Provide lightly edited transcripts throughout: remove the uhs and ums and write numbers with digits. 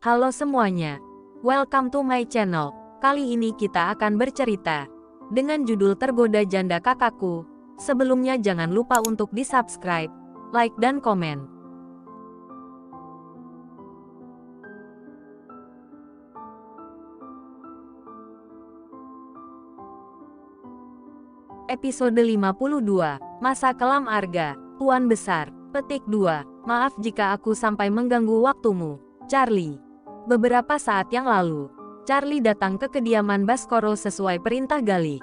Halo semuanya, welcome to my channel. Kali ini kita akan bercerita dengan judul Tergoda Janda Kakakku. Sebelumnya jangan lupa untuk di-subscribe, like dan komen. Episode 52, Masa Kelam Arga, Tuan Besar. Petik 2, maaf jika aku sampai mengganggu waktumu, Charlie. Beberapa saat yang lalu, Charlie datang ke kediaman Baskoro sesuai perintah Galih.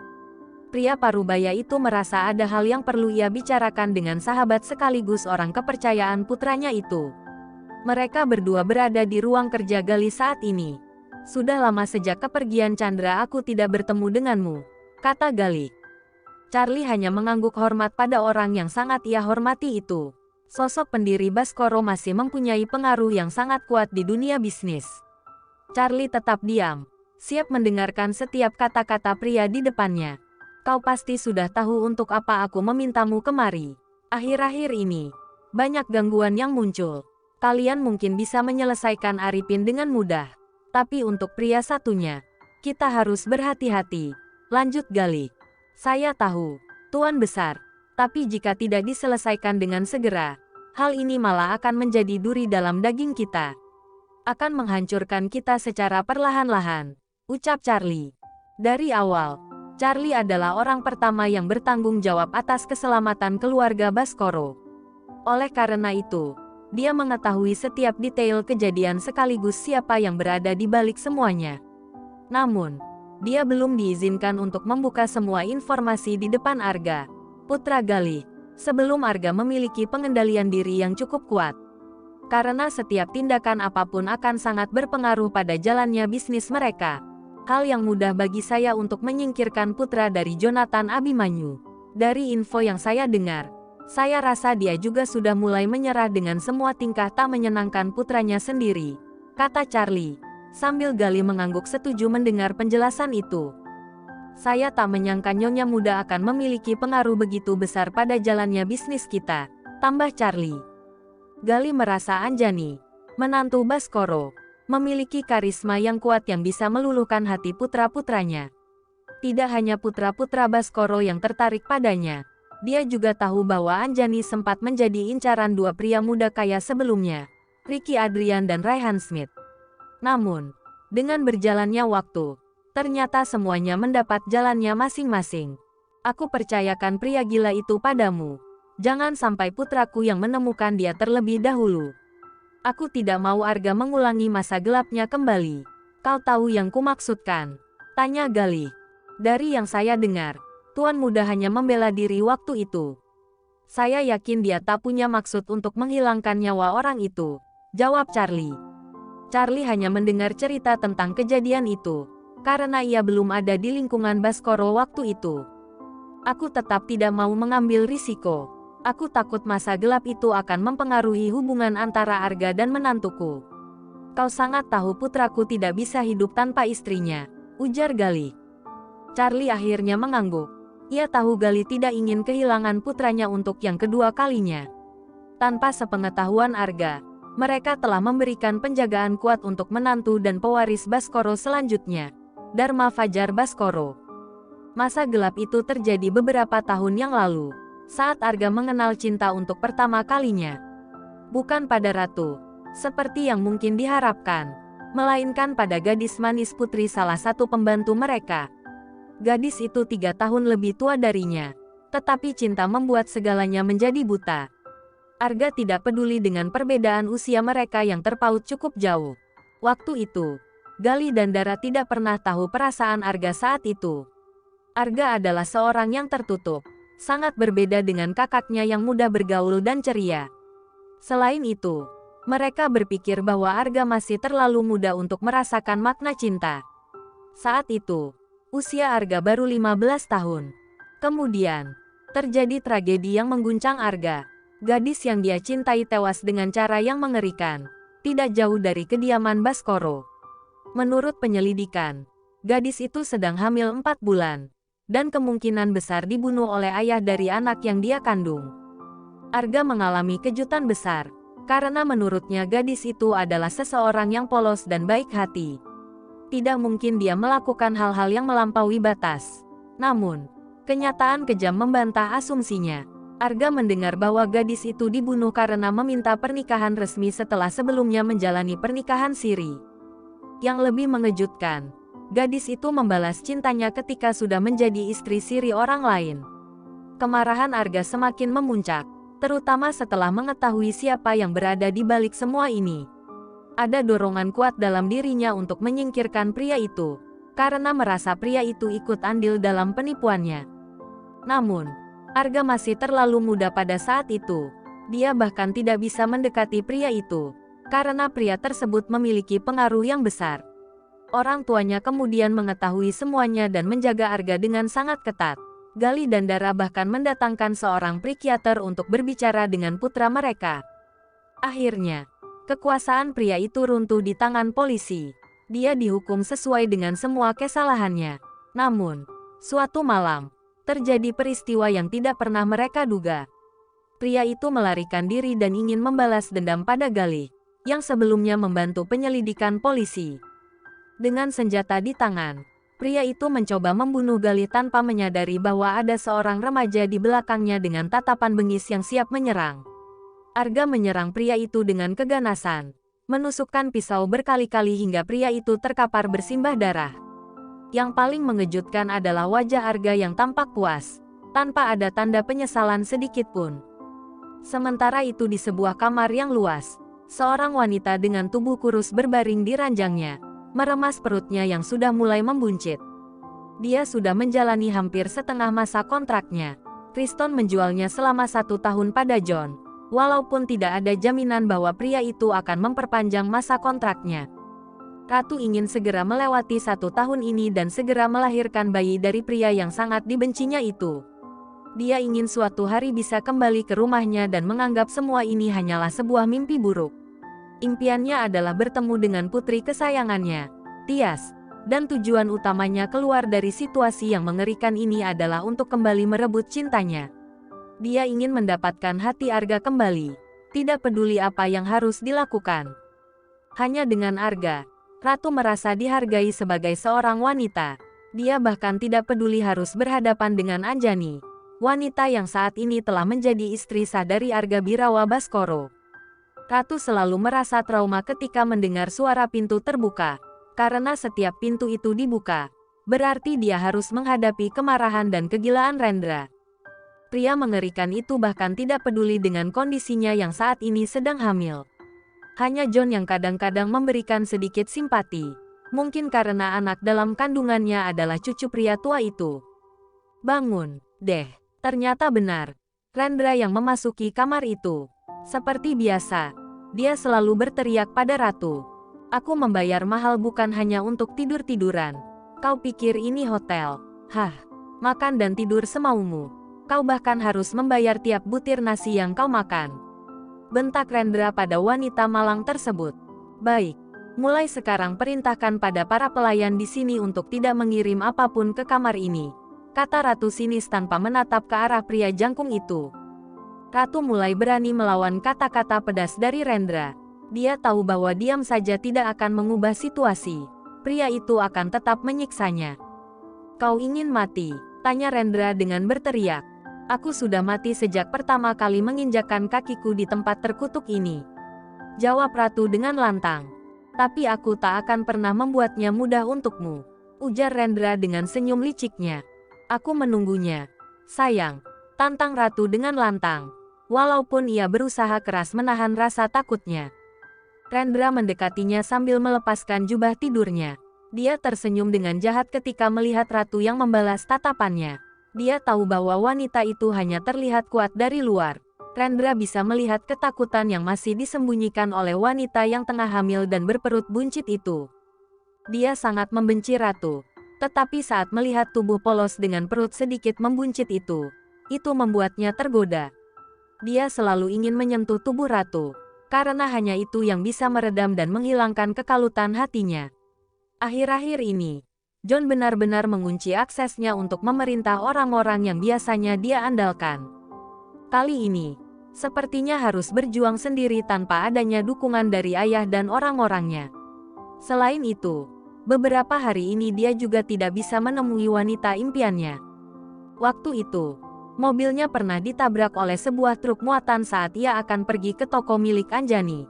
Pria parubaya itu merasa ada hal yang perlu ia bicarakan dengan sahabat sekaligus orang kepercayaan putranya itu. Mereka berdua berada di ruang kerja Galih saat ini. Sudah lama sejak kepergian Chandra aku tidak bertemu denganmu, kata Galih. Charlie hanya mengangguk hormat pada orang yang sangat ia hormati itu. Sosok pendiri Baskoro masih mempunyai pengaruh yang sangat kuat di dunia bisnis. Charlie tetap diam, siap mendengarkan setiap kata-kata pria di depannya. Kau pasti sudah tahu untuk apa aku memintamu kemari. Akhir-akhir ini, banyak gangguan yang muncul. Kalian mungkin bisa menyelesaikan Arifin dengan mudah. Tapi untuk pria satunya, kita harus berhati-hati. Lanjut Galih. Saya tahu, Tuan Besar. Tapi jika tidak diselesaikan dengan segera, hal ini malah akan menjadi duri dalam daging kita. Akan menghancurkan kita secara perlahan-lahan, ucap Charlie. Dari awal, Charlie adalah orang pertama yang bertanggung jawab atas keselamatan keluarga Baskoro. Oleh karena itu, dia mengetahui setiap detail kejadian sekaligus siapa yang berada di balik semuanya. Namun, dia belum diizinkan untuk membuka semua informasi di depan Arga, putra Galih, sebelum Arga memiliki pengendalian diri yang cukup kuat. Karena setiap tindakan apapun akan sangat berpengaruh pada jalannya bisnis mereka. Hal yang mudah bagi saya untuk menyingkirkan putra dari Jonathan Abimanyu. Dari info yang saya dengar, saya rasa dia juga sudah mulai menyerah dengan semua tingkah tak menyenangkan putranya sendiri, kata Charlie, sambil Galih mengangguk setuju mendengar penjelasan itu. Saya tak menyangka Nyonya Muda akan memiliki pengaruh begitu besar pada jalannya bisnis kita, tambah Charlie. Galih merasa Anjani, menantu Baskoro, memiliki karisma yang kuat yang bisa meluluhkan hati putra-putranya. Tidak hanya putra-putra Baskoro yang tertarik padanya, dia juga tahu bahwa Anjani sempat menjadi incaran dua pria muda kaya sebelumnya, Ricky Adrian dan Raihan Smith. Namun, dengan berjalannya waktu, ternyata semuanya mendapat jalannya masing-masing. Aku percayakan pria gila itu padamu. Jangan sampai putraku yang menemukan dia terlebih dahulu. Aku tidak mau Arga mengulangi masa gelapnya kembali. Kau tahu yang kumaksudkan? Tanya Galih. Dari yang saya dengar, Tuan Muda hanya membela diri waktu itu. Saya yakin dia tak punya maksud untuk menghilangkan nyawa orang itu, jawab Charlie. Charlie hanya mendengar cerita tentang kejadian itu, karena ia belum ada di lingkungan Baskoro waktu itu. Aku tetap tidak mau mengambil risiko. Aku takut masa gelap itu akan mempengaruhi hubungan antara Arga dan menantuku. Kau sangat tahu putraku tidak bisa hidup tanpa istrinya, ujar Galih. Charlie akhirnya mengangguk. Ia tahu Galih tidak ingin kehilangan putranya untuk yang kedua kalinya. Tanpa sepengetahuan Arga, mereka telah memberikan penjagaan kuat untuk menantu dan pewaris Baskoro selanjutnya, Dharma Fajar Baskoro. Masa gelap itu terjadi beberapa tahun yang lalu, saat Arga mengenal cinta untuk pertama kalinya. Bukan pada ratu, seperti yang mungkin diharapkan, melainkan pada gadis manis putri salah satu pembantu mereka. Gadis itu 3 tahun lebih tua darinya, tetapi cinta membuat segalanya menjadi buta. Arga tidak peduli dengan perbedaan usia mereka yang terpaut cukup jauh. Waktu itu, Galih dan Dara tidak pernah tahu perasaan Arga saat itu. Arga adalah seorang yang tertutup, sangat berbeda dengan kakaknya yang mudah bergaul dan ceria. Selain itu, mereka berpikir bahwa Arga masih terlalu muda untuk merasakan makna cinta. Saat itu, usia Arga baru 15 tahun. Kemudian, terjadi tragedi yang mengguncang Arga. Gadis yang dia cintai tewas dengan cara yang mengerikan, tidak jauh dari kediaman Baskoro. Menurut penyelidikan, gadis itu sedang hamil 4 bulan. Dan kemungkinan besar dibunuh oleh ayah dari anak yang dia kandung. Arga mengalami kejutan besar, Karena menurutnya gadis itu adalah seseorang yang polos dan baik hati. Tidak mungkin dia melakukan hal-hal yang melampaui batas. Namun, kenyataan kejam membantah asumsinya. Arga mendengar bahwa gadis itu dibunuh karena meminta pernikahan resmi setelah sebelumnya menjalani pernikahan siri. Yang lebih mengejutkan, gadis itu membalas cintanya ketika sudah menjadi istri siri orang lain. Kemarahan Arga semakin memuncak, terutama setelah mengetahui siapa yang berada di balik semua ini. Ada dorongan kuat dalam dirinya untuk menyingkirkan pria itu, karena merasa pria itu ikut andil dalam penipuannya. Namun, Arga masih terlalu muda pada saat itu. Dia bahkan tidak bisa mendekati pria itu, karena pria tersebut memiliki pengaruh yang besar. Orang tuanya kemudian mengetahui semuanya dan menjaga Arga dengan sangat ketat. Gali dan Dara bahkan mendatangkan seorang psikiater untuk berbicara dengan putra mereka. Akhirnya, kekuasaan pria itu runtuh di tangan polisi. Dia dihukum sesuai dengan semua kesalahannya. Namun, suatu malam, terjadi peristiwa yang tidak pernah mereka duga. Pria itu melarikan diri dan ingin membalas dendam pada Gali, yang sebelumnya membantu penyelidikan polisi. Dengan senjata di tangan, pria itu mencoba membunuh Gali tanpa menyadari bahwa ada seorang remaja di belakangnya dengan tatapan bengis yang siap menyerang. Arga menyerang pria itu dengan keganasan, menusukkan pisau berkali-kali hingga pria itu terkapar bersimbah darah. Yang paling mengejutkan adalah wajah Arga yang tampak puas, tanpa ada tanda penyesalan sedikit pun. Sementara itu di sebuah kamar yang luas, seorang wanita dengan tubuh kurus berbaring di ranjangnya, meremas perutnya yang sudah mulai membuncit. Dia sudah menjalani hampir setengah masa kontraknya. Kristen menjualnya selama 1 tahun pada John. Walaupun tidak ada jaminan bahwa pria itu akan memperpanjang masa kontraknya. Ratu ingin segera melewati 1 tahun ini dan segera melahirkan bayi dari pria yang sangat dibencinya itu. Dia ingin suatu hari bisa kembali ke rumahnya dan menganggap semua ini hanyalah sebuah mimpi buruk. Impiannya adalah bertemu dengan putri kesayangannya, Tias, dan tujuan utamanya keluar dari situasi yang mengerikan ini adalah untuk kembali merebut cintanya. Dia ingin mendapatkan hati Arga kembali, tidak peduli apa yang harus dilakukan. Hanya dengan Arga, Ratu merasa dihargai sebagai seorang wanita. Dia bahkan tidak peduli harus berhadapan dengan Anjani, wanita yang saat ini telah menjadi istri sah dari Arga Birawa Baskoro. Ratu selalu merasa trauma ketika mendengar suara pintu terbuka, karena setiap pintu itu dibuka, berarti dia harus menghadapi kemarahan dan kegilaan Rendra. Pria mengerikan itu bahkan tidak peduli dengan kondisinya yang saat ini sedang hamil. Hanya John yang kadang-kadang memberikan sedikit simpati, mungkin karena anak dalam kandungannya adalah cucu pria tua itu. Bangun, deh, ternyata benar. Rendra yang memasuki kamar itu. Seperti biasa, dia selalu berteriak pada Ratu. Aku membayar mahal bukan hanya untuk tidur-tiduran. Kau pikir ini hotel? Hah, makan dan tidur semaumu. Kau bahkan harus membayar tiap butir nasi yang kau makan. Bentak Rendra pada wanita malang tersebut. Baik, mulai sekarang perintahkan pada para pelayan di sini untuk tidak mengirim apapun ke kamar ini, kata Ratu sinis tanpa menatap ke arah pria jangkung itu. Ratu mulai berani melawan kata-kata pedas dari Rendra. Dia tahu bahwa diam saja tidak akan mengubah situasi. Pria itu akan tetap menyiksanya. Kau ingin mati? Tanya Rendra dengan berteriak. Aku sudah mati sejak pertama kali menginjakkan kakiku di tempat terkutuk ini. Jawab Ratu dengan lantang. Tapi aku tak akan pernah membuatnya mudah untukmu, ujar Rendra dengan senyum liciknya. Aku menunggunya. Sayang, tantang Ratu dengan lantang. Walaupun ia berusaha keras menahan rasa takutnya. Rendra mendekatinya sambil melepaskan jubah tidurnya. Dia tersenyum dengan jahat ketika melihat Ratu yang membalas tatapannya. Dia tahu bahwa wanita itu hanya terlihat kuat dari luar. Rendra bisa melihat ketakutan yang masih disembunyikan oleh wanita yang tengah hamil dan berperut buncit itu. Dia sangat membenci Ratu. Tetapi saat melihat tubuh polos dengan perut sedikit membuncit itu membuatnya tergoda. Dia selalu ingin menyentuh tubuh Ratu, karena hanya itu yang bisa meredam dan menghilangkan kekalutan hatinya. Akhir-akhir ini, John benar-benar mengunci aksesnya untuk memerintah orang-orang yang biasanya dia andalkan. Kali ini, Sepertinya harus berjuang sendiri tanpa adanya dukungan dari ayah dan orang-orangnya. Selain itu, beberapa hari ini dia juga tidak bisa menemui wanita impiannya. Waktu itu, mobilnya pernah ditabrak oleh sebuah truk muatan saat ia akan pergi ke toko milik Anjani.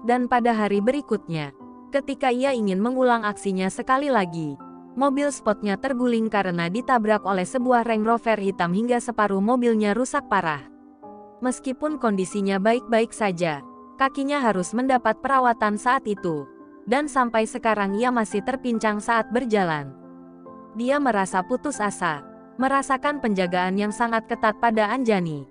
Dan pada hari berikutnya, ketika ia ingin mengulang aksinya sekali lagi, mobil sportnya terguling karena ditabrak oleh sebuah Range Rover hitam hingga separuh mobilnya rusak parah. Meskipun kondisinya baik-baik saja, kakinya harus mendapat perawatan saat itu. Dan sampai sekarang ia masih terpincang saat berjalan. Dia merasa putus asa, merasakan penjagaan yang sangat ketat pada Anjani.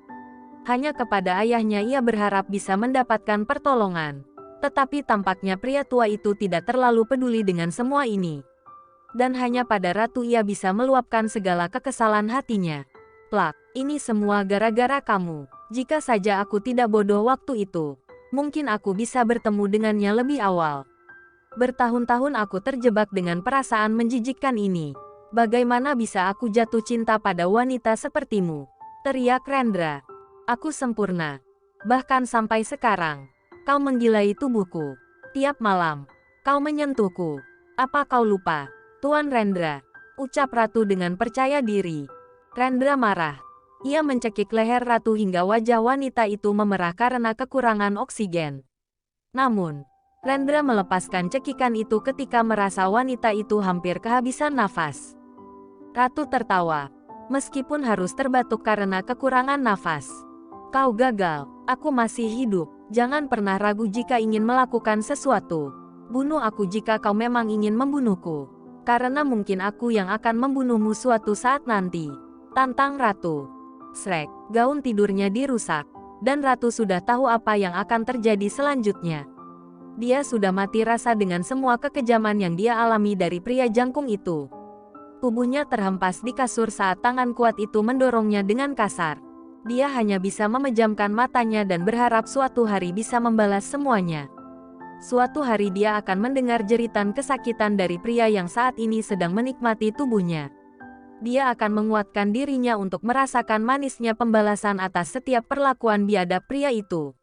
Hanya kepada ayahnya ia berharap bisa mendapatkan pertolongan. Tetapi tampaknya pria tua itu tidak terlalu peduli dengan semua ini. Dan hanya pada Ratu ia bisa meluapkan segala kekesalan hatinya. Plak, ini semua gara-gara kamu. Jika saja aku tidak bodoh waktu itu, mungkin aku bisa bertemu dengannya lebih awal. Bertahun-tahun aku terjebak dengan perasaan menjijikkan ini. Bagaimana bisa aku jatuh cinta pada wanita sepertimu? Teriak Rendra. Aku sempurna. Bahkan sampai sekarang, kau menggilai tubuhku. Tiap malam, kau menyentuhku. Apa kau lupa, Tuan Rendra? Ucap Ratu dengan percaya diri. Rendra marah. Ia mencekik leher Ratu hingga wajah wanita itu memerah karena kekurangan oksigen. Namun, Rendra melepaskan cekikan itu ketika merasa wanita itu hampir kehabisan nafas. Ratu tertawa, meskipun harus terbatuk karena kekurangan nafas. Kau gagal, aku masih hidup. Jangan pernah ragu jika ingin melakukan sesuatu. Bunuh aku jika kau memang ingin membunuhku. Karena mungkin aku yang akan membunuhmu suatu saat nanti. Tantang Ratu. Shrek, gaun tidurnya dirusak. Dan Ratu sudah tahu apa yang akan terjadi selanjutnya. Dia sudah mati rasa dengan semua kekejaman yang dia alami dari pria jangkung itu. Tubuhnya terhempas di kasur saat tangan kuat itu mendorongnya dengan kasar. Dia hanya bisa memejamkan matanya dan berharap suatu hari bisa membalas semuanya. Suatu hari dia akan mendengar jeritan kesakitan dari pria yang saat ini sedang menikmati tubuhnya. Dia akan menguatkan dirinya untuk merasakan manisnya pembalasan atas setiap perlakuan biadab pria itu.